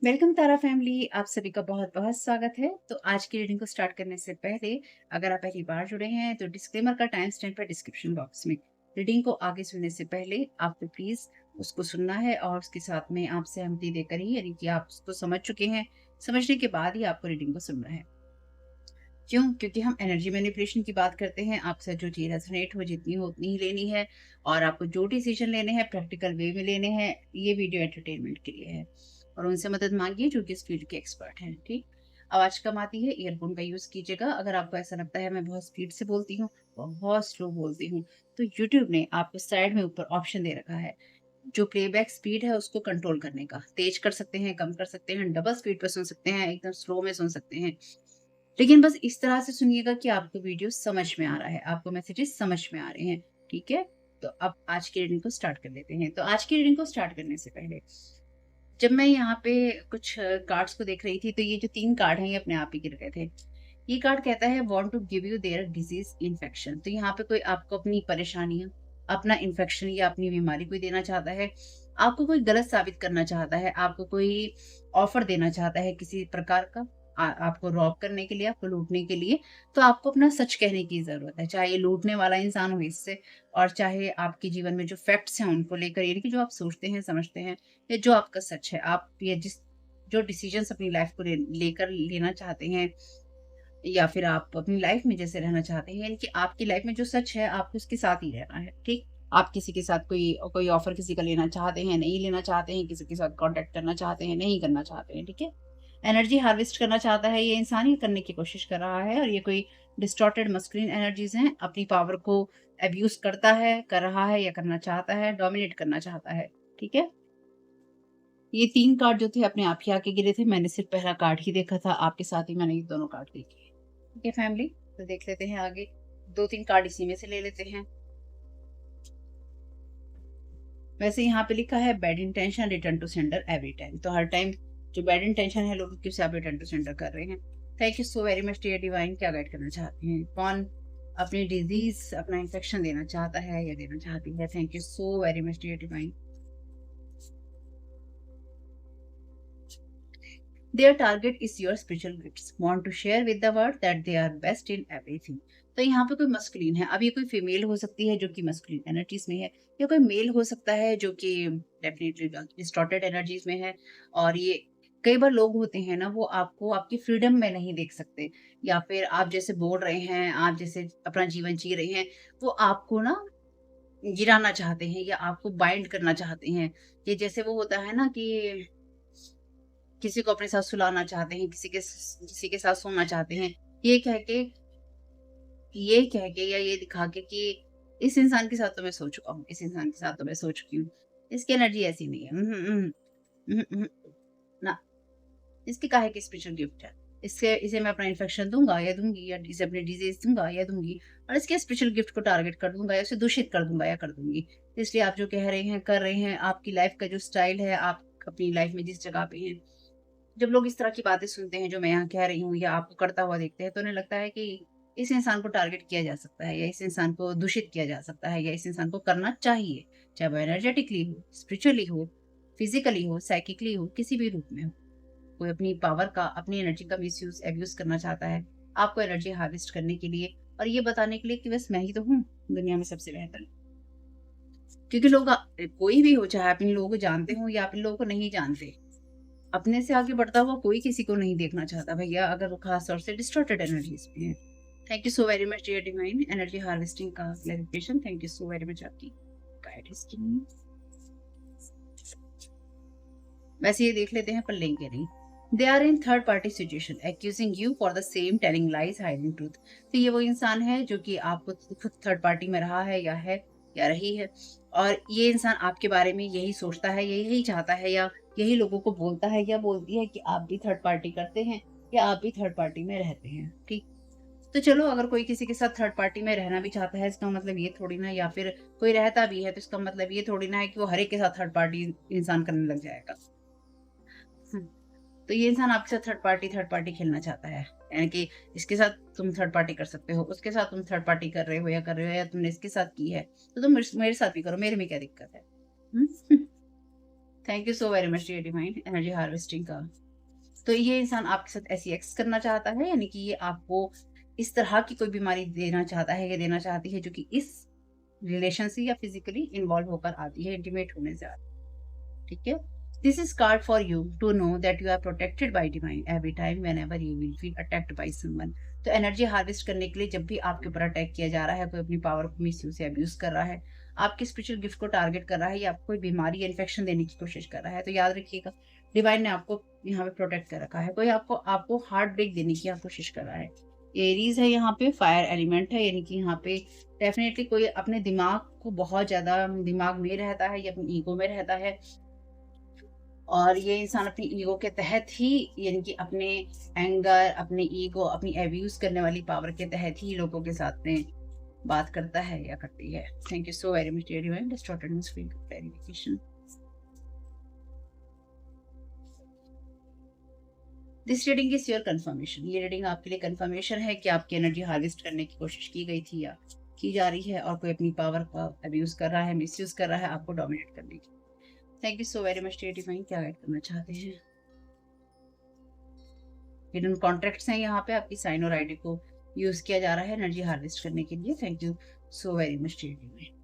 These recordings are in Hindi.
वेलकम तारा फैमिली, आप सभी का बहुत बहुत स्वागत है। तो आज की रीडिंग को स्टार्ट करने से पहले अगर आप पहली बार जुड़े हैं तो डिस्क्लेमर का टाइम स्टैम्प है डिस्क्रिप्शन बॉक्स में। रीडिंग को आगे सुनने से पहले आपको प्लीज उसको सुनना है और उसके साथ में आप सहमति देकर ही, यानी कि आप उसको समझ चुके हैं, समझने के बाद ही आपको रीडिंग को सुनना है। क्यों? क्योंकि हम एनर्जी मैनिपुलेशन की बात करते हैं। आपसे जो चीज रेजोनेट हो, जितनी हो उतनी ही लेनी है। और आपको जो डिसीजन लेने हैं प्रैक्टिकल वे में लेने हैं। ये वीडियो एंटरटेनमेंट के लिए है और उनसे मदद मांगिए जो कि इस फील्ड के एक्सपर्ट हैं। ठीक, आवाज कम आती है, ईयरफोन का यूज कीजिएगा। अगर आपको ऐसा लगता है मैं बहुत स्पीड से बोलती हूँ, बहुत स्लो बोलती हूँ, तो यूट्यूब ने आपको साइड में ऊपर ऑप्शन दे रखा है जो प्लेबैक स्पीड है उसको कंट्रोल करने का। तेज कर सकते हैं, कम कर सकते हैं, डबल स्पीड पर सुन सकते हैं, एकदम स्लो में सुन सकते हैं। लेकिन बस इस तरह से सुनिएगा कि आपको वीडियो समझ में आ रहा है, आपको मैसेजेस समझ में आ रहे हैं। ठीक है? तो अब आज की रीडिंग को स्टार्ट कर लेते हैं। तो आज की रीडिंग को स्टार्ट करने से पहले जब मैं यहाँ पे कुछ कार्ड्स को देख रही थी, तो ये जो 3 कार्ड हैं ये अपने आप ही गिर गए थे। ये कार्ड कहता है want to give you their disease infection. तो यहाँ पे कोई आपको अपनी परेशानियाँ, अपना इन्फेक्शन या अपनी बीमारी कोई देना चाहता है। आपको कोई गलत साबित करना चाहता है, आपको कोई ऑफर देना चाहता है किसी प्रकार का। आपको रॉब करने के लिए, आपको लूटने के लिए। तो आपको अपना सच कहने की ज़रूरत है। चाहे ये लूटने वाला इंसान हो इससे, और चाहे आपके जीवन में जो फैक्ट्स हैं उनको लेकर, यानी कि जो आप सोचते हैं, समझते हैं, या जो आपका सच है, आप ये जो डिसीजंस अपनी लाइफ को लेकर लेना चाहते हैं, या फिर आप अपनी लाइफ में जैसे रहना चाहते हैं, यानी कि आपकी लाइफ में जो सच है आपको उसके साथ ही रहना है। ठीक, आप किसी के साथ कोई कोई ऑफर किसी का लेना चाहते हैं, नहीं लेना चाहते हैं, किसी के साथ कांटेक्ट करना चाहते हैं, नहीं करना चाहते हैं। ठीक है, एनर्जी हार्वेस्ट करना चाहता है ये इंसान, ही करने की कोशिश कर रहा है। और ये कोई डिस्टॉर्टेड मस्कुलिन एनर्जीज हैं, अपनी पावर को अब्यूज करता है, कर रहा है या करना चाहता है, डोमिनेट करना चाहता है। ठीक है, ये 3 कार्ड जो थे अपने आप ही आके गिरे थे। मैंने सिर्फ पहला कार्ड ही देखा था, आपके साथ ही मैंने ये दोनों कार्ड देखे। ठीक है फैमिली, तो देख लेते हैं आगे। 2-3 कार्ड इसी में से ले लेते हैं। वैसे यहाँ पे लिखा है bad intention return to sender every time. तो हर टाइम जो बैड इंटेंशन है लोगों की, उसे आप रिटर्न टू सेंडर कर रहे हैं। Thank you so very much dear divine. क्या गाइड करना चाहते हैं? कौन अपनी डिजीज, अपना इन्फेक्शन देना चाहता है या देना चाहती है? Thank you so very much dear divine. Their target is your spiritual gifts. Want to share with the world that they are best in everything. तो यहाँ पे कोई मस्कुलिन है। अब ये कोई फीमेल हो सकती है जो कि मस्कुलिन एनर्जीज में है, या कोई मेल हो सकता है जो कि डेफिनेटली डिस्टॉर्टेड एनर्जीज में है। और ये कई बार लोग होते हैं ना, वो आपको आपकी फ्रीडम में नहीं देख सकते, या फिर आप जैसे बोल रहे हैं, आप जैसे अपना जीवन जी रहे हैं, वो आपको ना गिराना चाहते हैं या आपको बाइंड करना चाहते हैं। ये जैसे वो होता है ना कि किसी को अपने साथ सुलाना चाहते हैं, किसी के साथ सोना चाहते हैं, ये कह के ये कह के या ये दिखा के कि इस इंसान के साथ तो मैं सो चुका हूँ, इस इंसान के साथ तो मैं सो चुकी हूँ। इसकी एनर्जी ऐसी नहीं है। ना, इसकी काहे की स्पिरिचुअल गिफ्ट है। इसे मैं अपना इन्फेक्शन दूँगा या दूँगी, या इसे अपनी डिज़ीज़ दूँगा या दूँगी, और इसके स्पिरिचुअल गिफ्ट को टारगेट कर दूँगा या उसे दूषित कर दूँगा या कर दूँगी। इसलिए आप जो कह रहे हैं, कर रहे हैं, आपकी लाइफ़ का जो स्टाइल है, आप अपनी लाइफ़ में जिस जगह पे हैं, जब लोग इस तरह की बातें सुनते हैं जो मैं यहाँ कह रही हूँ, या आपको करता हुआ देखते हैं, तो उन्हें लगता है कि इस इंसान को टारगेट किया जा सकता है, या इस इंसान को दूषित किया जा सकता है, या इस इंसान को करना चाहिए। चाहे वो एनर्जेटिकली हो, स्पिरिचुअली हो, फिजिकली हो, साइकिकली हो, किसी भी रूप में हो। कोई अपनी पावर का, अपनी एनर्जी का मिसयूज, एब्यूज करना चाहता है आपको एनर्जी हार्वेस्ट करने के लिए, और ये बताने के लिए कि बस मैं ही तो हूँ दुनिया में सबसे बेहतर। क्योंकि लोग कोई भी हो, चाहे आप इन लोगों को जानते हो या आप इन लोगों को नहीं जानते, अपने से आगे बढ़ता हुआ कोई किसी को नहीं देखना चाहता भैया, अगर वो खास तौर से डिस्टॉर्टेड एनर्जीज पे है। Thank you so very much dear divine, energy harvesting का clarification. Thank you so very much आपकी गाइडेंस के लिए। वैसे ये देख लेते हैं पर लेंगे नहीं। They are in third party situation accusing you for the same, telling lies, hiding truth. तो ये वो इंसान है जो कि आपको खुद थर्ड पार्टी में रहा है या रही है। और ये इंसान आपके बारे में यही सोचता है, यही चाहता है, या यही लोगों को बोलता है या बोलती है कि आप भी थर्ड पार्टी करते हैं, या आप भी थर्ड पार्टी में रहते हैं। ठीक, तो चलो, अगर कोई किसी के साथ थर्ड पार्टी में रहना भी चाहता है, इसका मतलब ये थोड़ी ना, या फिर कोई रहता भी है तो इसका मतलब ये थोड़ी ना है कि वो हर एक के साथ थर्ड पार्टी इंसान करने लग जाएगा। हम्म, तो ये इंसान आपके साथ थर्ड पार्टी खेलना चाहता है, यानी कि इसके साथ तुम थर्ड पार्टी कर सकते हो, उसके साथ तुम थर्ड पार्टी कर रहे हो या कर रहे हो, या तुमने इसके साथ की है तो तुम मेरे साथ भी करो, मेरे में क्या दिक्कत है। Thank you so very much dear divine energy harvesting का। तो ये इंसान आपके साथ ऐसी एक्स करना चाहता है, यानी कि ये आपको इस तरह की कोई बीमारी देना चाहता है या देना चाहती है जो कि इस रिलेशन से या फिजिकली इन्वॉल्व होकर आती है, इंटीमेट होने से आती है। ठीक है। This is card for you to know that you are protected by divine every time whenever you will feel attacked by someone. तो एनर्जी हार्वेस्ट करने के लिए जब भी आपके ऊपर अटैक किया जा रहा है, कोई अपनी पावर को मिसयूज या अब्यूज कर रहा है, आपके स्पिरिचुअल गिफ्ट को टारगेट कर रहा है या आपको कोई बीमारी या इन्फेक्शन देने की कोशिश कर रहा है, तो याद रखिएगा डिवाइन ने आपको यहाँ पे प्रोटेक्ट कर रखा है। कोई आपको आपको हार्ट ब्रेक देने की यहाँ कोशिश कर रहा है। एरीज है यहाँ पे, फायर एलिमेंट है, यानी कि यहाँ पे डेफिनेटली कोई अपने दिमाग को बहुत ज्यादा दिमाग में रहता है या अपनी ईगो में रहता है, और ये इंसान अपनी ईगो के तहत ही, यानी कि अपने एंगर, अपने ईगो, अपनी एब्यूज करने वाली पावर के तहत ही लोगों के साथ में बात करता है या करती है। Thank you so very much dear distorted means clarification. This reading is your confirmation. ये रीडिंग आपके लिए कंफर्मेशन है कि आपकी एनर्जी हार्वेस्ट करने की कोशिश की गई थी या की जा रही है, और कोई अपनी पावर का अब्यूज कर रहा है, मिसयूज कर रहा है आपको डोमिनेट करने की। Thank you so very much dear divine. क्या गाइड करना चाहते हैं? हिडन कॉन्ट्रैक्ट्स हैं यहाँ पे, आपकी साइन और आईडी को यूज किया जा रहा है एनर्जी हार्वेस्ट करने के लिए। Thank you so very much dear divine.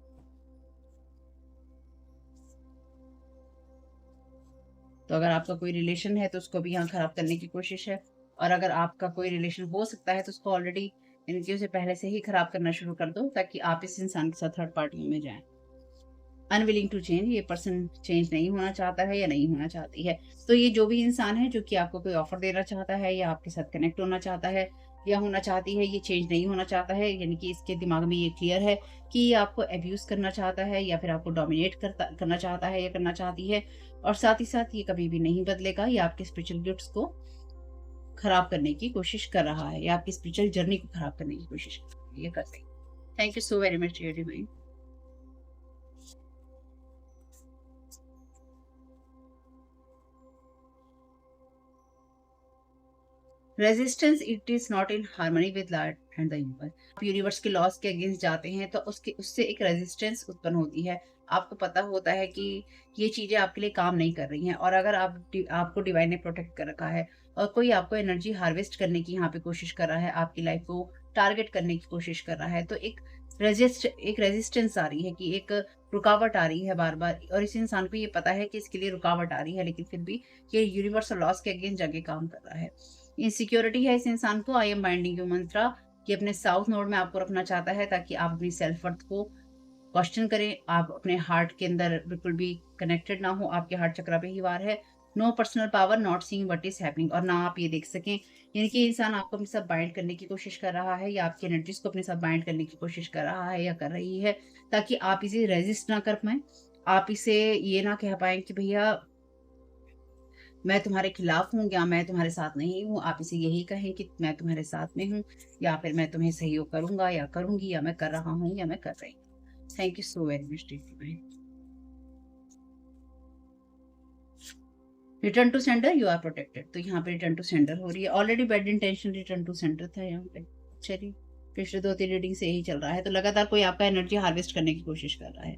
तो अगर आपका कोई रिलेशन है तो उसको भी यहाँ खराब करने की कोशिश है, और अगर आपका कोई रिलेशन हो सकता है तो उसको ऑलरेडी इनकी उसे पहले से ही खराब करना शुरू कर दो, ताकि आप इस इंसान के साथ थर्ड पार्टी में जाएं। अनविलिंग टू चेंज, ये पर्सन चेंज नहीं होना चाहता है या नहीं होना चाहती है। तो ये जो भी इंसान है जो कि आपको कोई ऑफर देना चाहता है या आपके साथ कनेक्ट होना चाहता है या होना चाहती है, ये चेंज नहीं होना चाहता है, यानी कि इसके दिमाग में ये क्लियर है कि ये आपको अब्यूज करना चाहता है या फिर आपको डोमिनेट करना चाहता है या करना चाहती है, और साथ ही साथ ये कभी भी नहीं बदलेगा। ये आपके स्पिरिचुअल गिफ्ट्स को खराब करने की कोशिश कर रहा है या आपकी स्पिरिचुअल जर्नी को खराब करने की कोशिश कर रहा है, ये करते हैं। Thank you so very much dear divine. Resistance, it is not in harmony with lord and the universe. आप यूनिवर्स के लॉस के अगेंस्ट जाते हैं तो उससे एक रेजिस्टेंस उत्पन्न होती है। आपको पता होता है कि ये चीजें आपके लिए काम नहीं कर रही हैं, और अगर आपको डिवाइन ने प्रोटेक्ट कर रखा है और कोई आपको एनर्जी हार्वेस्ट करने की यहाँ पे कोशिश कर रहा है, आपकी लाइफ को टारगेट करने की कोशिश कर रहा है, तो एक रेजिस्टेंस आ रही है, कि एक रुकावट आ रही है बार बार, और इस इंसान को ये पता है कि इसके लिए रुकावट आ रही है, लेकिन फिर भी ये यूनिवर्स और लॉस के अगेंस्ट जाके काम कर रहा है। इनसिक्योरिटी है इस इंसान को। आई एम बाइंडिंग यू मंत्रा, ये अपने साउथ नोड में आपको रखना चाहता है, ताकि आप अपनी सेल्फ वर्थ को क्वेश्चन करें, आप अपने हार्ट के अंदर बिल्कुल भी कनेक्टेड ना हो, आपके हार्ट चक्रा पे ही वार है। No personal power, not seeing what is happening, और ना आप ये देख सकें, यानी कि इंसान आपको अपने साथ बाइंड करने की कोशिश कर रहा है या आपकी एनर्जीज को अपने साथ बाइंड करने की कोशिश कर रहा है या कर रही है, ताकि आप इसे रेजिस्ट ना कर पाए, आप इसे ये ना कह पाए कि भैया मैं तुम्हारे खिलाफ हूँ या मैं तुम्हारे साथ नहीं हूँ। आप इसे यही कहें कि मैं तुम्हारे साथ में हूँ, या फिर मैं तुम्हें सहयोग करूंगा या करूंगी, या मैं कर रहा हूँ या मैं कर रही हूँ। Thank you so very much dear. Return to sender, you are protected. तो यहाँ पे रिटर्न टू सेंडर हो रही है। Already bad intention return to sender था यहाँ पे। चलिए, पिछले 2-3 रीडिंग से यही चल रहा है, तो लगातार कोई आपका एनर्जी हार्वेस्ट करने की कोशिश कर रहा है।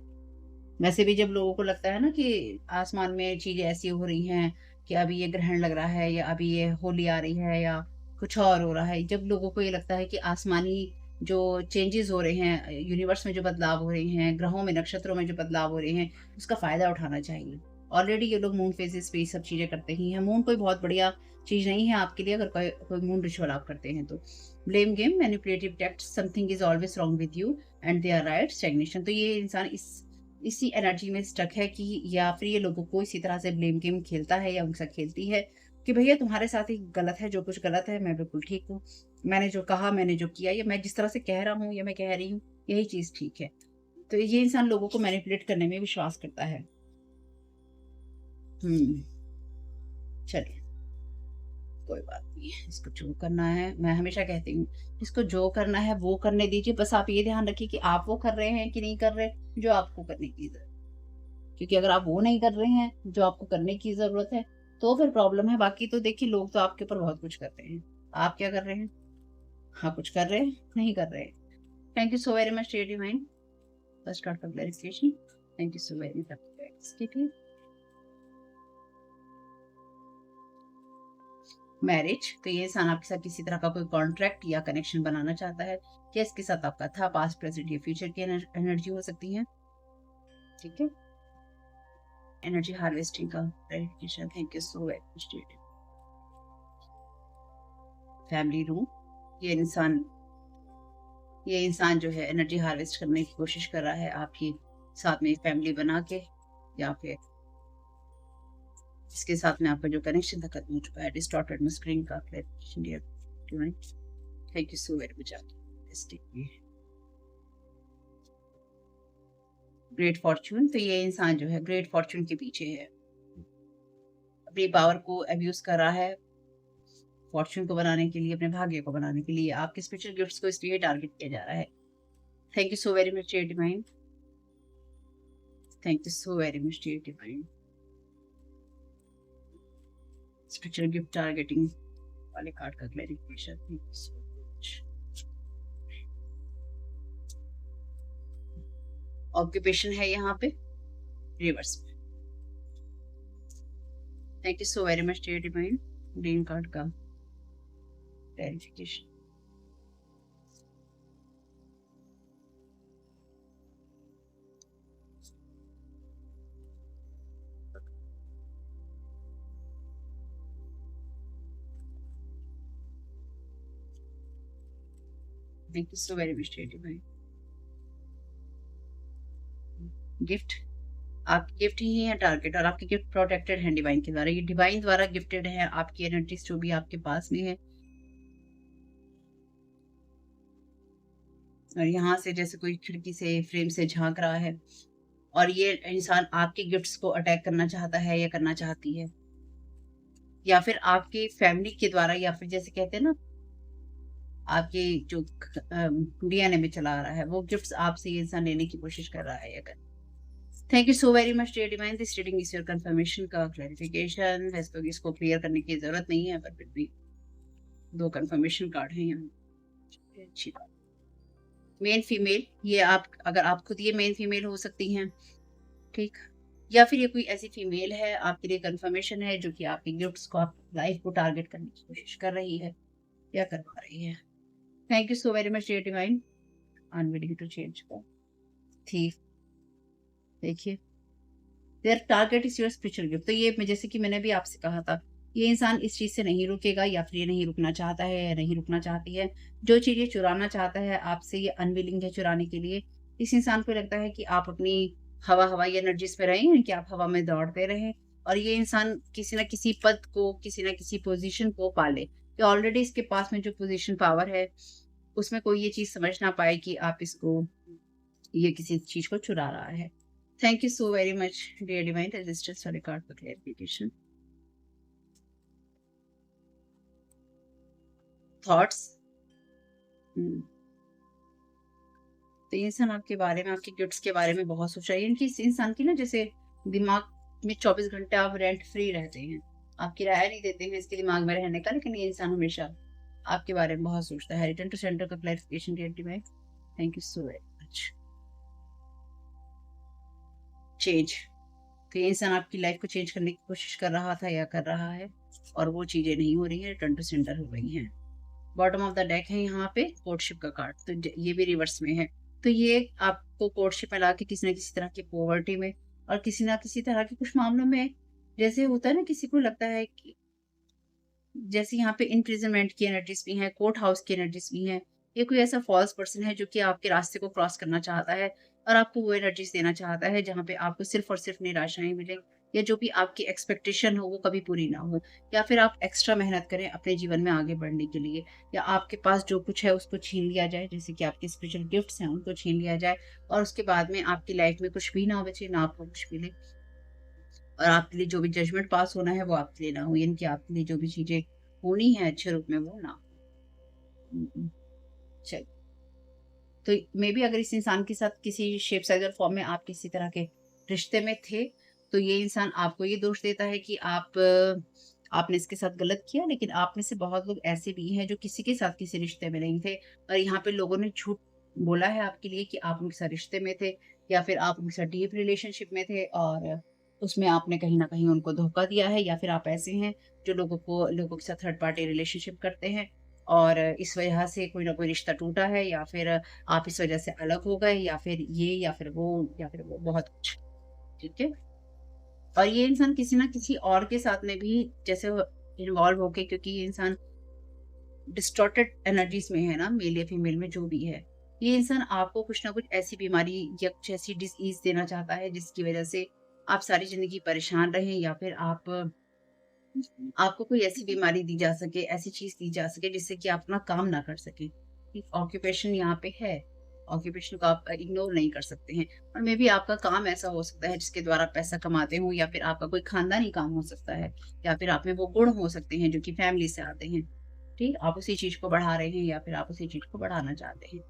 वैसे भी जब लोगों को लगता है ना कि आसमान में चीजें ऐसी हो रही हैं कि अभी ये ग्रहण लग रहा है या अभी ये होली आ रही है या कुछ और हो रहा है, जब लोगों को ये लगता है कि आसमानी जो चेंजेस हो रहे हैं, यूनिवर्स में जो बदलाव हो रहे हैं, ग्रहों में, नक्षत्रों में जो बदलाव हो रहे हैं, उसका फायदा उठाना चाहिए। ऑलरेडी ये लोग मून फेजेस पे ये सब चीजें करते ही हैं। मून कोई बहुत बढ़िया चीज नहीं है आपके लिए, अगर कोई मून रिचुअल आप करते हैं तो। Blame game, manipulative text, something is always wrong with you and they are right, stagnation. तो ये इंसान इसी एनर्जी में स्टक है, कि या फिर ये लोगों को इसी तरह से ब्लेम गेम खेलता है या उनके साथ खेलती है, कि भैया तुम्हारे साथ ही गलत है, जो कुछ गलत है, मैं बिल्कुल ठीक हूँ, मैंने जो कहा, मैंने जो किया, या मैं जिस तरह से कह रहा हूँ या मैं कह रही हूँ, यही चीज ठीक है। तो ये इंसान लोगों को मैनिपुलेट करने में विश्वास करता है। हम्म चलिए, कोई बात नहीं है। इसको जो करना है, मैं हमेशा कहती हूँ, इसको जो करना है वो करने दीजिए। बस आप ये ध्यान रखिए कि आप वो कर रहे हैं कि नहीं कर रहे जो आपको करने की जरूरत। क्योंकि अगर आप वो नहीं कर रहे हैं जो आपको करने की जरूरत है, तो फिर प्रॉब्लम है। बाकी तो देखिए, लोग तो आपके ऊपर बहुत कुछ कर रहे हैं, आप क्या कर रहे हैं? हाँ, कुछ कर रहे हैं, नहीं कर रहे। Thank you so very much dear divine, first card for clarification. Thank you so very much. ठीक है। मैरिज, तो ये इंसान आपके साथ किसी तरह का कोई कॉन्ट्रैक्ट या कनेक्शन बनाना चाहता है, क्या इसके साथ आपका था, पास्ट, प्रेजेंट या फ्यूचर की एनर्जी हो सकती है। ठीक है, एनर्जी हार्वेस्टिंग का clarification, thank you so much. Family room, ये इंसान ये इंसान जो है एनर्जी हार्वेस्ट करने की कोशिश कर रहा है आपकी साथ में फैमिली बना के, या फिर इसके साथ में आपका जो कनेक्शन था खत्म हो चुका है। डिस्टॉर्टेड स्क्रीन का क्लैरिफिकेशन दिया। Thank you so very much. Great Fortune, तो ये इंसान जो है ग्रेट फॉर्च्यून के पीछे है, अपनी पावर को अब्यूज कर रहा है फॉर्च्यून को बनाने के लिए, अपने भाग्य को बनाने के लिए। आपके स्पिरिचुअल गिफ्ट्स को इसलिए टारगेट किया जा रहा है। Thank you so very much dear divine, thank you so very much dear divine. Spiritual gift targeting वाले कार्ड का clarification, thank you so much. Occupation है यहाँ पे रिवर्स में। Thank you so very much dear divine, green card का clarification. Thank you so very much dear divine. Gift, आपकी गिफ्ट ही है टारगेट, और आपकी गिफ्ट प्रोटेक्टेड है डिवाइन के द्वारा। ये डिवाइन द्वारा गिफ्टेड है आपकी एनर्जीज जो भी आपके पास में है। और यहाँ से जैसे कोई खिड़की से फ्रेम से झांक रहा है, और ये इंसान आपके गिफ्ट्स को अटैक करना चाहता है या करना चाहती है, या फिर आपके फैमिली के द्वारा, या फिर जैसे कहते हैं ना आपके जो डीएनए में चला आ रहा है, वो गिफ्ट्स आपसे ये इंसान लेने की कोशिश कर रहा है या कर। Thank you so very much dear divine, this reading is your confirmation का क्लैरिफिकेशन। वैसे तो इसको क्लियर करने की जरूरत नहीं है, पर फिर भी 2 कंफर्मेशन कार्ड हैं यहाँ। अच्छी बात। मेल फीमेल, ये आप, अगर आप खुद ये मेल फीमेल हो सकती हैं, ठीक, या फिर ये कोई ऐसी फीमेल है आपके लिए कंफर्मेशन है जो कि आपके गिफ्ट्स को, आप लाइफ को टारगेट करने की कोशिश कर रही है या करवा रही है। Thank you so very much dear divine, unwilling to change का थीफ। देखिए, their target is your spiritual gift, तो ये जैसे कि मैंने भी आपसे कहा था, ये इंसान इस चीज से नहीं रुकेगा, या फिर ये नहीं रुकना चाहता है या नहीं रुकना चाहती है। जो चीज ये चुराना चाहता है आपसे, ये अनविलिंग है चुराने के लिए। इस इंसान को लगता है कि आप अपनी हवाई एनर्जीज में रहें, कि आप हवा में दौड़ते रहें, और ये इंसान किसी ना किसी पद को, किसी ना किसी पोजीशन को पाले, कि ऑलरेडी इसके पास में जो पोजीशन पावर है उसमें कोई ये चीज समझ ना पाए कि आप इसको, ये किसी चीज को चुरा रहा है। Thank you so very much, dear divine resistance for the card for clarification. Thoughts. तो ये इंसान आपके बारे में, आपके गिफ्ट्स के बारे में बहुत सोच रहा है। इनकी, इस इंसान की ना जैसे दिमाग में 24 घंटे आप रेंट फ्री रहते हैं, आप किराया नहीं देते हैं इसके दिमाग में रहने का, लेकिन ये इंसान हमेशा आपके बारे में बहुत सोचता है। रिटर्न टू सेंटर का clarification dear divine, thank you so very much. Change, तो ये इंसान आपकी लाइफ को चेंज करने की कोशिश कर रहा था या कर रहा है, और वो चीजें नहीं हो रही है, रिटर्न टू सेंटर हो गई हैं। बॉटम ऑफ द डेक है यहाँ पे कोर्टशिप का कार्ड, तो ये भी रिवर्स में है। तो ये आपको कोर्टशिप में ला के किसी न किसी तरह की पॉवर्टी में, और किसी ना किसी तरह के कुछ मामलों में, जैसे होता है ना, किसी को लगता है कि जैसे यहाँ पे इम्प्रिजनमेंट की एनर्जीज भी हैं, कोर्ट हाउस की एनर्जीज भी हैं। ये कोई ऐसा फॉल्स पर्सन है जो कि आपके रास्ते को क्रॉस करना चाहता है, और आपको वो एनर्जीज देना चाहता है जहाँ पे आपको सिर्फ और सिर्फ निराशाएं मिलें, या जो भी आपकी एक्सपेक्टेशन हो वो कभी पूरी ना हो, या फिर आप एक्स्ट्रा मेहनत करें अपने जीवन में आगे बढ़ने के लिए, या आपके पास जो कुछ है उसको छीन लिया जाए, जैसे कि आपके स्पिरिचुअल गिफ्ट्स हैं उनको छीन लिया जाए, और उसके बाद में आपकी लाइफ में कुछ भी ना बचे, ना आपको कुछ मिले, और आपके लिए जो भी जजमेंट पास होना है वो आपके लिए ना हो, यानी कि आपके लिए जो भी चीजें होनी है अच्छे रूप में वो ना हो। चल, तो मे बी अगर इस इंसान के साथ किसी शेप साइज और फॉर्म में आप किसी तरह के रिश्ते में थे, तो ये इंसान आपको ये दोष देता है कि आपने इसके साथ गलत किया, लेकिन आप में से बहुत लोग ऐसे भी हैं जो किसी के साथ किसी रिश्ते में नहीं थे, और यहाँ पे लोगों ने झूठ बोला है आपके लिए कि आप उनके साथ रिश्ते में थे, या फिर आप उनके साथ डीप रिलेशनशिप में थे, और उसमें आपने कहीं न कहीं उनको धोखा दिया है, या फिर आप ऐसे हैं जो लोगों के साथ थर्ड पार्टी रिलेशनशिप करते हैं और इस वजह से कोई ना कोई रिश्ता टूटा है, या फिर आप इस वजह से अलग हो गए, या फिर ये या फिर वो या फिर वो बहुत कुछ। ठीक है? और ये इंसान किसी न किसी और के साथ में भी जैसे इन्वॉल्व होके, क्योंकि ये इंसान डिस्टॉर्टेड एनर्जीज़ में है ना, मेल या फीमेल में जो भी है। ये इंसान आपको कुछ ना कुछ ऐसी बीमारी या कुछ ऐसी डिसीज़ देना चाहता है जिसकी वजह से आप सारी ज़िंदगी परेशान रहें, या फिर आपको कोई ऐसी बीमारी दी जा सके, ऐसी चीज़ दी जा सके जिससे कि आप अपना काम ना कर सकें। एक ऑक्यूपेशन यहाँ पे है, ऑक्यूपेशन को आप इग्नोर नहीं कर सकते हैं। और मेबी आपका काम ऐसा हो सकता है जिसके द्वारा पैसा कमाते हो, या फिर आपका कोई खानदानी काम हो सकता है, या फिर आप में वो गुण हो सकते हैं जो कि फैमिली से आते हैं। ठीक? आप उसी चीज़ को बढ़ा रहे हैं, या फिर आप उसी चीज़ को बढ़ाना चाहते हैं।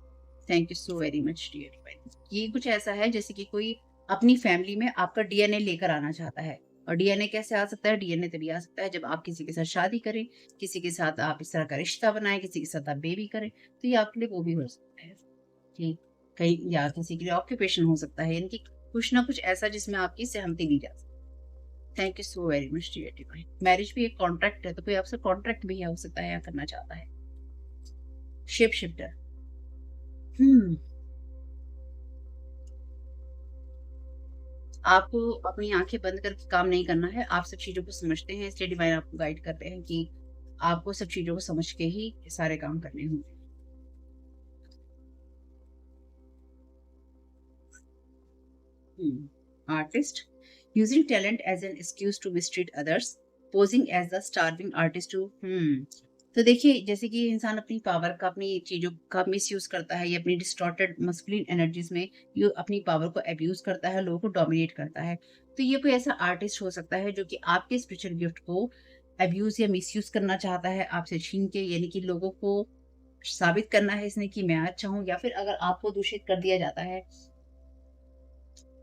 Thank you so very much dear friend. ये कुछ ऐसा है जैसे कि कोई अपनी फैमिली में आपका डीएनए लेकर आना चाहता है। और डीएनए कैसे आ सकता है? डीएनए तभी आ सकता है जब आप किसी के साथ शादी करें, किसी के साथ आप इस तरह का रिश्ता बनाएँ, किसी के साथ आप बेबी करें, तो ये आपके लिए वो भी हो सकता है। कि कहीं या किसी के लिए ऑक्यूपेशन हो सकता है, यानी कि कुछ ना कुछ ऐसा जिसमें आपकी सहमति ली जा सके। Thank you so very much dear divine. Marriage भी एक कॉन्ट्रैक्ट है, तो कोई आपसे कॉन्ट्रैक्ट भी हो सकता है या करना चाहता है। Shape shifter. हुँ। आपको अपनी आँखें बंद करके काम नहीं करना है, आप सब चीज़ों को समझते हैं, इसलिए डिवाइन आपको गाइड करते हैं कि आपको सब चीज़ों को समझ के ही सारे काम करने होंगे। Artist, using talent as an excuse to mistreat others, posing as the starving artist to तो देखिए, जैसे कि इंसान अपनी पावर का, अपनी चीज़ों का मिसयूज़ करता है, या अपनी डिस्टॉर्टेड मस्कुलिन एनर्जीज़ में ये अपनी पावर को अब्यूज़ करता है, लोगों को डोमिनेट करता है। तो ये कोई ऐसा आर्टिस्ट हो सकता है जो कि आपके स्पिरिचुअल गिफ्ट को अब्यूज़ या मिसयूज़ करना चाहता है आपसे छीन के, यानी कि लोगों को साबित करना है इसने कि मैं अच्छा हूँ, या फिर अगर आपको दूषित कर दिया जाता है,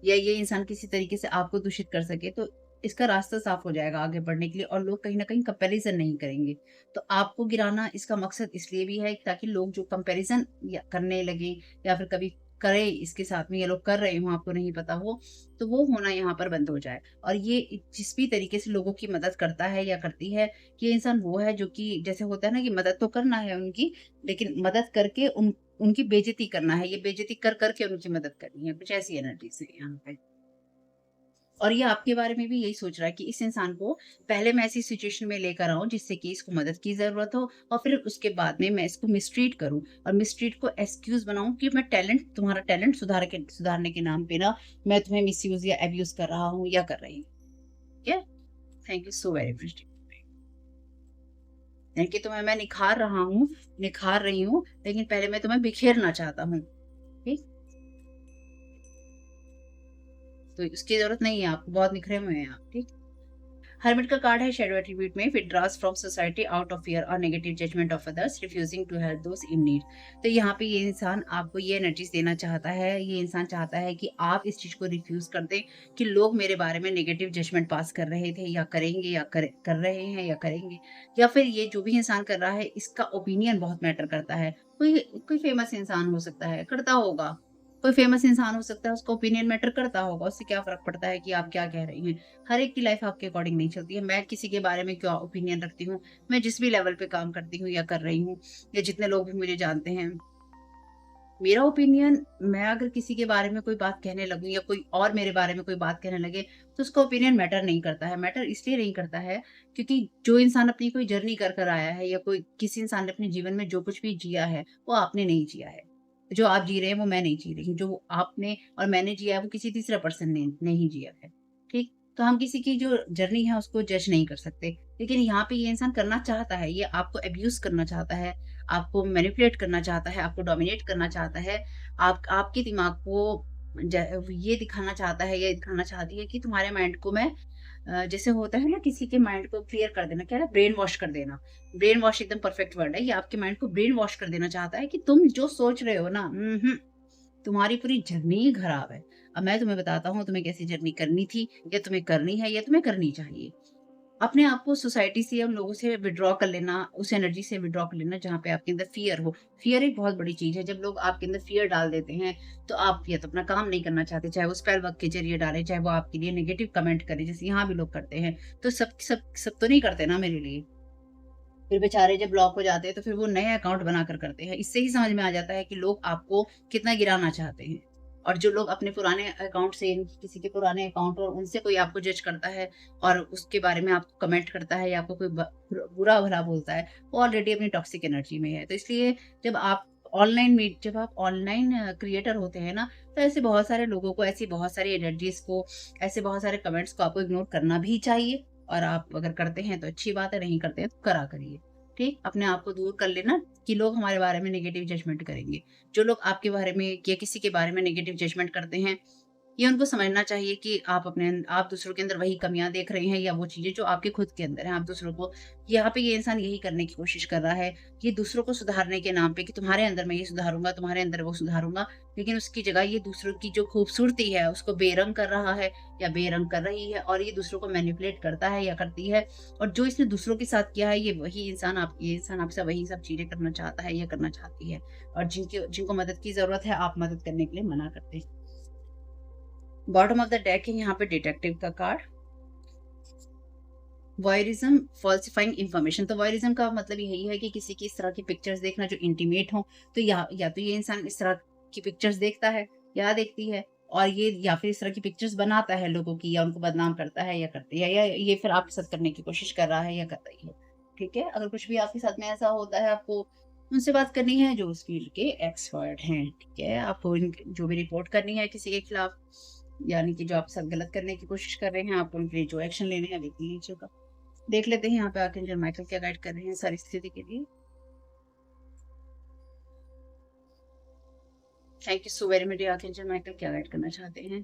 या ये इंसान किसी तरीके से आपको दूषित कर सके, तो इसका रास्ता साफ हो जाएगा आगे बढ़ने के लिए, और लोग कहीं न कहीं कंपैरिज़न नहीं करेंगे। तो आपको गिराना इसका मकसद इसलिए भी है ताकि लोग जो कंपैरिज़न या करने लगे, या फिर कभी करें इसके साथ में, ये लोग कर रहे हों, आपको नहीं पता हो, तो वो होना यहाँ पर बंद हो जाए। और ये जिस भी तरीके से लोगों की मदद करता है या करती है, ये इंसान वो है जो कि जैसे होता है ना कि मदद तो करना है उनकी, लेकिन मदद करके उनकी बेइज़्ज़ती करना है, ये बेइज़्ज़ती कर कर के उनकी मदद करनी है, कुछ ऐसी एनर्जीज़ है यहाँ पे। और ये आपके बारे में भी यही सोच रहा है कि इस इंसान को पहले मैं ऐसी सिचुएशन में लेकर आऊँ जिससे कि इसको मदद की ज़रूरत हो, और फिर उसके बाद में मैं इसको मिसट्रीट करूँ, और मिसट्रीट को एक्सक्यूज़ बनाऊँ कि मैं टैलेंट, तुम्हारा टैलेंट सुधारने के नाम पे ना मैं तुम्हें मिसयूज़ या अब्यूज़ कर रहा हूँ या कर रही हूँ। ठीक है? Thank you so very much. यानी कि तुम्हें मैं निखार रहा हूँ, निखार रही हूँ, लेकिन पहले मैं तुम्हें बिखेरना चाहता हूँ। ठीक? तो उसकी ज़रूरत नहीं है आपको, बहुत निखरे हुए हैं आप। ठीक? हर्मिट का कार्ड है शैडो एट्रीब्यूट में, withdraws from society out of fear और negative judgement of others, refusing to help those in need. तो यहाँ पे ये इंसान आपको ये एनर्जीज देना चाहता है, ये इंसान चाहता है कि आप इस चीज को रिफ्यूज कर दें कि लोग मेरे बारे में नेगेटिव जजमेंट पास कर रहे थे, या करेंगे, या कर रहे हैं, या करेंगे, या फिर ये जो भी इंसान कर रहा है इसका ओपिनियन बहुत मैटर करता है। कोई फेमस इंसान हो सकता है, करता होगा, कोई फेमस इंसान हो सकता है, उसका ओपिनियन मैटर करता होगा, उससे क्या फ़र्क पड़ता है कि आप क्या कह रही हैं। हर एक की लाइफ़ आपके अकॉर्डिंग नहीं चलती है। मैं किसी के बारे में क्या ओपिनियन रखती हूँ, मैं जिस भी लेवल पे काम करती हूँ या कर रही हूँ, या जितने लोग भी मुझे जानते हैं, मेरा ओपिनियन, मैं अगर किसी के बारे में कोई बात कहने लगूँ, या कोई और मेरे बारे में कोई बात कहने लगे, तो उसका ओपिनियन मैटर नहीं करता है। मैटर इसलिए नहीं करता है क्योंकि जो इंसान अपनी कोई जर्नी कर कर आया है, या कोई किसी इंसान ने अपने जीवन में जो कुछ भी जिया है, वो आपने नहीं जिया है। जो आप जी रहे हैं वो मैं नहीं जी रही हूँ। जो आपने और मैंने जिया है वो किसी तीसरा पर्सन ने नहीं जिया है। ठीक? तो हम किसी की जो जर्नी है उसको जज नहीं कर सकते। लेकिन यहाँ पे ये इंसान करना चाहता है, ये आपको अब्यूज़ करना चाहता है, आपको मैनिपुलेट करना चाहता है, आपको डोमिनेट करना चाहता है, आपके दिमाग को ये दिखाना चाहता है, ये दिखाना चाहती है कि तुम्हारे माइंड को मैं जैसे होता है ना किसी के माइंड को क्लियर कर देना, क्या है ना, ब्रेन वॉश कर देना। ब्रेन वॉश एकदम परफेक्ट वर्ड है। ये आपके माइंड को ब्रेन वॉश कर देना चाहता है कि तुम जो सोच रहे हो ना, तुम्हारी पूरी जर्नी ही खराब है। अब मैं तुम्हें बताता हूँ तुम्हें कैसी जर्नी करनी थी, या तुम्हें करनी है, या तुम्हें करनी चाहिए। अपने आप को सोसाइटी से या उन लोगों से विथड्रॉ कर लेना, उस एनर्जी से विथड्रॉ कर लेना जहाँ पे आपके अंदर फ़ियर हो। फ़ियर एक बहुत बड़ी चीज़ है, जब लोग आपके अंदर फ़ियर डाल देते हैं, तो आप या तो अपना काम नहीं करना चाहते, चाहे वो स्पेल वर्क के ज़रिए डालें, चाहे वो आपके लिए नेगेटिव कमेंट करें, जैसे यहाँ भी लोग करते हैं। तो सब सब सब तो नहीं करते ना मेरे लिए। फिर बेचारे जब ब्लॉक हो जाते हैं, तो फिर वो नए अकाउंट बनाकर करते हैं। इससे ही समझ में आ जाता है कि लोग आपको कितना गिराना चाहते हैं। और जो लोग अपने पुराने अकाउंट से यानी कि किसी के पुराने अकाउंट और उनसे कोई आपको जज करता है और उसके बारे में आपको कमेंट करता है या आपको कोई बुरा-भला बोलता है, वो ऑलरेडी अपनी टॉक्सिक एनर्जी में है। तो इसलिए जब आप ऑनलाइन क्रिएटर होते हैं ना, तो ऐसे बहुत सारे लोगों को, ऐसी बहुत सारी एनर्जीज़ को, ऐसे बहुत सारे कमेंट्स को आपको इग्नोर करना भी चाहिए। और आप अगर करते हैं तो अच्छी बात है, नहीं करते हैं तो करा करिए। ठीक? अपने आप को दूर कर लेना कि लोग हमारे बारे में नेगेटिव जजमेंट करेंगे। जो लोग आपके बारे में या किसी के बारे में नेगेटिव जजमेंट करते हैं, ये उनको समझना चाहिए कि आप दूसरों के अंदर वही कमियाँ देख रहे हैं या वो चीज़ें जो आपके खुद के अंदर हैं। आप दूसरों को यहाँ पे ये इंसान यही करने की कोशिश कर रहा है कि दूसरों को सुधारने के नाम पे कि तुम्हारे अंदर मैं ये सुधारूँगा, तुम्हारे अंदर वो सुधारूँगा, लेकिन उसकी जगह ये दूसरों की जो खूबसूरती है उसको बेरंग कर रहा है या बेरंग कर रही है और ये दूसरों को मैनिपुलेट करता है या करती है। और जो इसने दूसरों के साथ किया है, ये इंसान आपसे वही सब चीज़ें करना चाहता है या करना चाहती है। और जिनको मदद की ज़रूरत है, आप मदद करने के लिए मना करते हैं। बॉटम ऑफ द डेक है यहाँ पे डिटेक्टिव का कार्ड। वॉयरिज्म फॉल्सिफाइंग इंफॉर्मेशन, तो वॉयरिज्म का मतलब यही है कि किसी की इस तरह की पिक्चर्स देखना जो इंटीमेट हो, तो या तो ये इंसान इस तरह की पिक्चर्स देखता है या देखती है और ये या फिर इस तरह की पिक्चर्स बनाता है लोगों की या उनको बदनाम करता है या करती है या ये फिर आपके साथ करने की कोशिश कर रहा है या कर रही है। ठीक है? अगर कुछ भी आपके साथ में ऐसा होता है, आपको उनसे बात करनी है जो उस फील्ड के एक्सपर्ट हैं। ठीक है? आपको जो भी रिपोर्ट करनी है किसी के खिलाफ, यानी कि जो आपके साथ गलत करने की कोशिश कर रहे हैं, आपको उनके लिए जो एक्शन लेने हैं, देख लीजिएगा। देख लेते हैं यहाँ पे आर्कएंजल माइकल क्या गाइड कर रहे हैं सारी स्थिति के लिए। Thank you so very much archangel Michael, क्या गाइड करना चाहते हैं?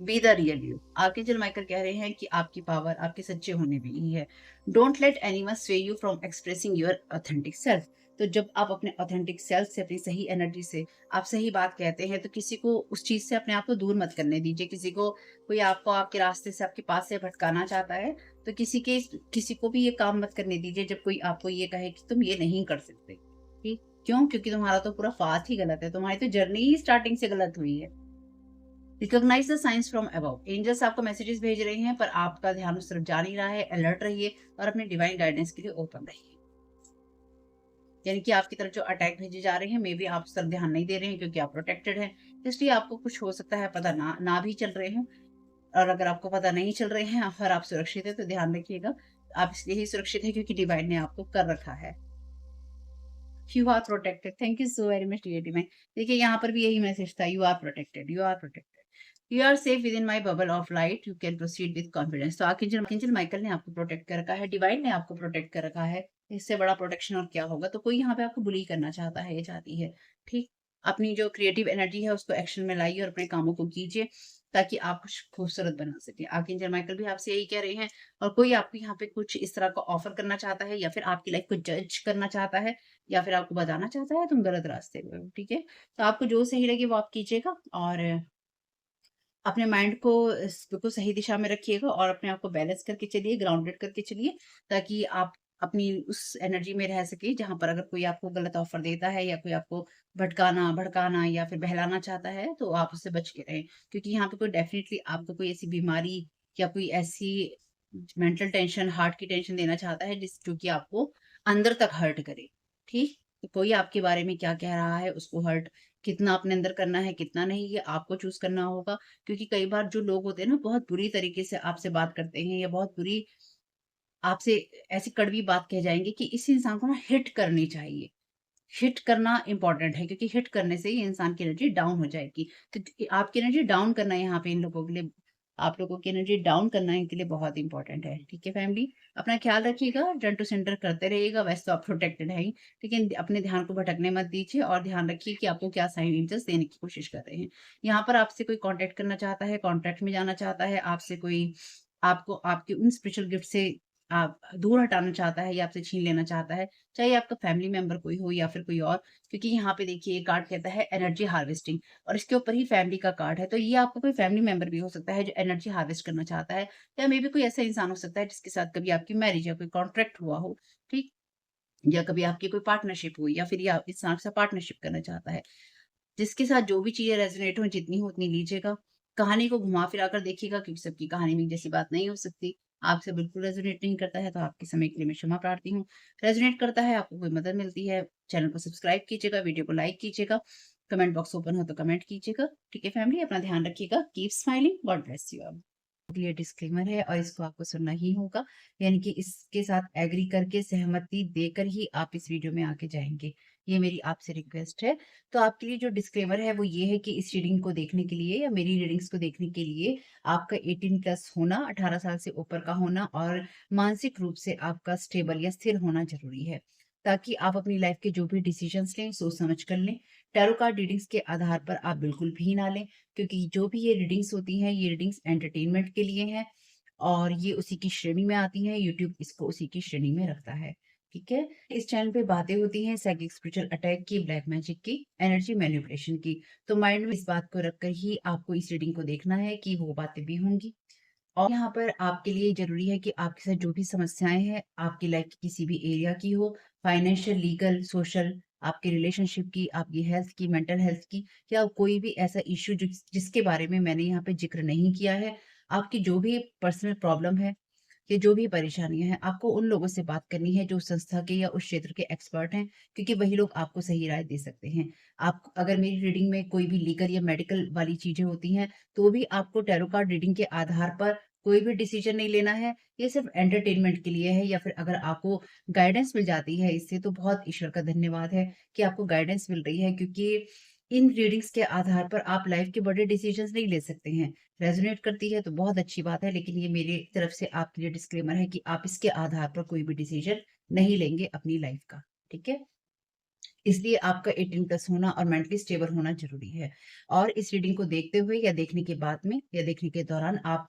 Be the real you. Archangel Michael कह रहे हैं कि आपकी पावर आपके सच्चे होने में ही है। डोंट लेट एनीवन स्वे you from expressing your authentic self. तो जब आप अपने ऑथेंटिक सेल्फ से, अपनी सही एनर्जी से आप सही बात कहते हैं, तो किसी को उस चीज से अपने आप को दूर मत करने दीजिए। कोई आपको आपके रास्ते से, आपके पास से भटकाना चाहता है, तो किसी को भी ये काम मत करने दीजिए जब कोई आपको ये कहे कि तुम ये नहीं कर सकते। ठीक? क्यों? क्योंकि तुम्हारा तो पूरा पाथ ही गलत है, तुम्हारी तो जर्नी ही स्टार्टिंग से गलत हुई है। Recognise the signs from above. Angels आपको मैसेजेस भेज रहे हैं, पर आपका ध्यान उस तरफ जा नहीं रहा है। अलर्ट रहिए और अपने डिवाइन गाइडेंस के लिए ओपन रहिए। यानी कि आपकी तरफ जो अटैक भेजे जा रहे हैं, मे बी आप उस तरफ ध्यान नहीं दे रहे हैं क्योंकि आप प्रोटेक्टेड हैं। इसलिए आपको कुछ हो सकता है पता ना भी चल रहे हैं। और अगर आपको पता नहीं चल रहे हैं और आप सुरक्षित है, तो ध्यान रखिएगा, आप इसलिए ही सुरक्षित है क्योंकि डिवाइन ने आपको कर रखा है। You are protected. Thank you so very much dear divine. देखिए यहाँ पर भी यही मैसेज था, you are protected, you are protected. You are safe within my bubble of light, you can proceed with confidence. तो आर्कएंजल माइकल ने आपको प्रोटेक्ट कर रखा है, डिवाइन ने आपको प्रोटेक्ट कर रखा है। इससे बड़ा प्रोटेक्शन और क्या होगा? तो कोई यहाँ पे आपको बुली करना चाहता है या चाहती है, ठीक? अपनी जो क्रिएटिव एनर्जी है उसको एक्शन में लाइए और अपने कामों को कीजिए ताकि आप कुछ खूबसूरत बना सकें। आर्कएंजल माइकल भी आपसे यही कह रहे हैं। और कोई आपको यहाँ पे कुछ इस तरह का ऑफर करना चाहता है या फिर आपकी लाइफ को जज करना चाहता है या फिर आपको बताना चाहता है तुम गलत रास्ते पे हो, ठीक है? तो आपको जो सही लगे वो आप कीजिएगा और अपने माइंड को बिल्कुल सही दिशा में रखिएगा और अपने आप को बैलेंस करके चलिए, ग्राउंडेड करके चलिए, ताकि आप अपनी उस एनर्जी में रह सके जहाँ पर अगर कोई आपको गलत ऑफर देता है या कोई आपको भटकाना, भड़काना या फिर बहलाना चाहता है, तो आप उससे बच के रहें। क्योंकि यहाँ पे कोई डेफ़िनिटली आपको कोई ऐसी बीमारी या कोई ऐसी मेंटल टेंशन, हार्ट की टेंशन देना चाहता है जो कि आपको अंदर तक हर्ट करे, ठीक? तो कोई आपके बारे में क्या कह रहा है, उसको हर्ट कितना अपने अंदर करना है, कितना नहीं, ये आपको चूज़ करना होगा। क्योंकि कई बार जो लोग होते हैं ना, बहुत बुरी तरीके से आपसे बात करते हैं या बहुत बुरी आपसे ऐसी कड़वी बात कह जाएँगे कि इस इंसान को ना हिट करनी चाहिए। हिट करना इम्पोर्टेंट है क्योंकि हिट करने से ही इंसान की एनर्जी डाउन हो जाएगी। तो आपकी एनर्जी डाउन करना यहाँ पे इन लोगों के लिए, आप लोगों की एनर्जी डाउन करना इनके लिए बहुत इम्पोर्टेंट है। ठीक है फैमिली? अपना ख़्याल रखिएगा, टर्न टू सेंटर करते रहिएगा। वैसे तो आप प्रोटेक्टेड हैं ही, लेकिन अपने ध्यान को भटकने मत दीजिए और ध्यान रखिए कि आपको क्या साइन एंजल्स देने की कोशिश कर रहे हैं। यहाँ पर आपसे कोई कॉन्टैक्ट करना चाहता है, कॉन्टैक्ट में जाना चाहता है, आपसे कोई आपको आपके उन स्पिरिचुअल गिफ्ट से आप दूर हटाना चाहता है या आपसे छीन लेना चाहता है, चाहे आपका फैमिली मेंबर कोई हो या फिर कोई और। क्योंकि यहाँ पे देखिए ये कार्ड कहता है एनर्जी हार्वेस्टिंग और इसके ऊपर ही फैमिली का कार्ड है। तो ये आपका कोई फैमिली मेंबर भी हो सकता है जो एनर्जी हार्वेस्ट करना चाहता है, या मे बी कोई ऐसा इंसान हो सकता है जिसके साथ कभी आपकी मैरिज या कोई कॉन्ट्रैक्ट हुआ हो, ठीक? या कभी आपकी कोई पार्टनरशिप हुई या फिर ये इंसान आपसे पार्टनरशिप करना चाहता है। जिसके साथ जो भी चीज़ें रेज़ोनेट हों जितनी हो उतनी लीजिएगा। कहानी को घुमा-फिरा कर देखिएगा क्योंकि सबकी कहानी में एक जैसी बात नहीं हो सकती। आपसे बिल्कुल रेज़ोनेट नहीं करता है तो आपके समय के लिए मैं क्षमा प्रार्थी हूँ। रेज़ोनेट करता है, आपको कोई मदद मिलती है, चैनल को सब्सक्राइब कीजिएगा, वीडियो को लाइक कीजिएगा, कमेंट बॉक्स ओपन हो तो कमेंट कीजिएगा। ठीक है फैमिली, अपना ध्यान रखिएगा। Keep smiling, God bless you all. ये डिस्क्लेमर है और इसको आपको सुनना ही होगा, यानी कि इसके साथ एग्री करके सहमति देकर ही आप इस वीडियो में आगे जाएँगे। ये मेरी आपसे रिक्वेस्ट है। तो आपके लिए जो डिस्क्लेमर है वो ये है कि इस रीडिंग को देखने के लिए या मेरी रीडिंग्स को देखने के लिए आपका 18 प्लस होना, 18 साल से ऊपर का होना और मानसिक रूप से आपका स्टेबल या स्थिर होना ज़रूरी है। ताकि आप अपनी लाइफ के जो भी डिसीजंस लें, सोच समझ कर लें। टैरो कार्ड रीडिंग्स के आधार पर आप बिल्कुल भी ना लें, क्योंकि जो भी ये रीडिंग्स होती हैं, ये रीडिंग्स एंटरटेनमेंट के लिए हैं और ये उसी की श्रेणी में आती हैं। यूट्यूब इसको उसी की श्रेणी में रखता है। ठीक है? इस चैनल पे बातें होती हैं साइकिक स्पिरिचुअल अटैक की, ब्लैक मैजिक की, एनर्जी मैनिपुलेशन की। तो माइंड में इस बात को रखकर ही आपको इस रीडिंग को देखना है कि वो बातें भी होंगी। और यहाँ पर आपके लिए ज़रूरी है कि आपके साथ जो भी समस्याएँ हैं, आपकी लाइफ की किसी भी एरिया की हो, फाइनेंशियल, लीगल, सोशल, आपके रिलेशनशिप की, आपकी हेल्थ की, मेंटल हेल्थ की, या कोई भी ऐसा इश्यू जिसके बारे में मैंने यहाँ पे ज़िक्र नहीं किया है, आपकी जो भी पर्सनल प्रॉब्लम है, ये जो भी परेशानियाँ हैं, आपको उन लोगों से बात करनी है जो उस संस्था के या उस क्षेत्र के एक्सपर्ट हैं, क्योंकि वही लोग आपको सही राय दे सकते हैं। आप अगर मेरी रीडिंग में कोई भी लीगल या मेडिकल वाली चीज़ें होती हैं, तो भी आपको टैरो कार्ड रीडिंग के आधार पर कोई भी डिसीज़न नहीं लेना है। ये सिर्फ़ एंटरटेनमेंट के लिए है, या फिर अगर आपको गाइडेंस मिल जाती है इससे, तो बहुत ईश्वर का धन्यवाद है कि आपको गाइडेंस मिल रही है, क्योंकि इन रीडिंग्स के आधार पर आप लाइफ़ के बड़े डिसीज़न्स नहीं ले सकते हैं। रेज़ोनेट करती है तो बहुत अच्छी बात है, लेकिन ये मेरी तरफ से आपके लिए डिस्क्लेमर है कि आप इसके आधार पर कोई भी डिसीज़न नहीं लेंगे अपनी लाइफ़ का, ठीक है? इसलिए आपका 18 प्लस होना और मेंटली स्टेबल होना ज़रूरी है। और इस रीडिंग को देखते हुए या देखने के बाद में या देखने के दौरान आप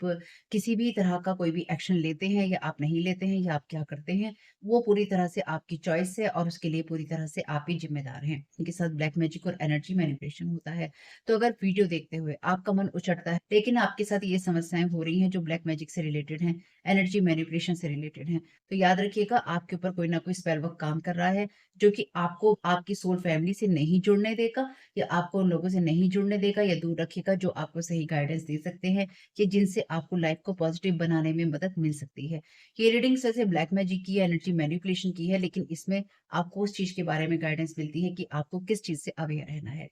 किसी भी तरह का कोई भी एक्शन लेते हैं या आप नहीं लेते हैं या आप क्या करते हैं, वो पूरी तरह से आपकी चॉइस है और उसके लिए पूरी तरह से आप ही ज़िम्मेदार हैं। इनके साथ ब्लैक मैजिक और एनर्जी मैनिपुलेशन होता है। तो अगर वीडियो देखते हुए आपका मन उचटता है, लेकिन आपके साथ ये समस्याएँ हो रही हैं जो ब्लैक मैजिक से रिलेटेड हैं, एनर्जी मैनिपुलेशन से रिलेटेड हैं, तो याद रखिएगा आपके ऊपर कोई ना कोई स्पेल वर्क काम कर रहा है, जो कि आपको आपकी सोल फैमिली से नहीं जुड़ने देगा या आपको उन लोगों से नहीं जुड़ने देगा या दूर रखेगा जो आपको सही गाइडेंस दे सकते हैं कि जिनसे आपको लाइफ को पॉजिटिव बनाने में मदद मिल सकती है। ये रीडिंग्स जैसे ब्लैक मैजिक की है, एनर्जी मैनिपुलेशन की है, लेकिन इसमें आपको उस चीज़ के बारे में गाइडेंस मिलती है कि आपको किस चीज़ से अवेयर रहना है।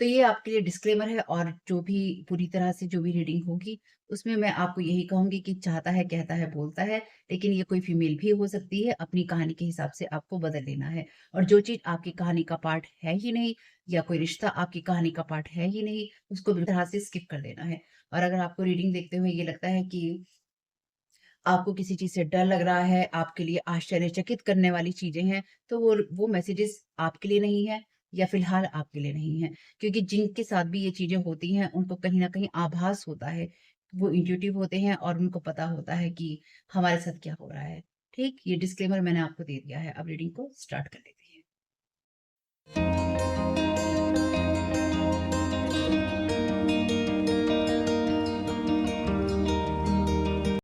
तो ये आपके लिए डिस्क्लेमर है, और जो भी पूरी तरह से जो भी रीडिंग होगी, उसमें मैं आपको यही कहूँगी कि चाहता है, कहता है, बोलता है, लेकिन ये कोई फीमेल भी हो सकती है, अपनी कहानी के हिसाब से आपको बदल लेना है। और जो चीज़ आपकी कहानी का पार्ट है ही नहीं या कोई रिश्ता आपकी कहानी का पार्ट है ही नहीं, उसको पूरी तरह से स्किप कर देना है। और अगर आपको रीडिंग देखते हुए ये लगता है कि आपको किसी चीज़ से डर लग रहा है, आपके लिए आश्चर्यचकित करने वाली चीज़ें हैं, तो वो मैसेजेस आपके लिए नहीं है या फ़िलहाल आपके लिए नहीं है। क्योंकि जिनके साथ भी ये चीज़ें होती हैं, उनको कहीं न कहीं आभास होता है। वो इंट्यूटिव होते हैं और उनको पता होता है कि हमारे साथ क्या हो रहा है। ठीक? ये डिस्क्लेमर मैंने आपको दे दिया है। अब रीडिंग को स्टार्ट कर लेते हैं।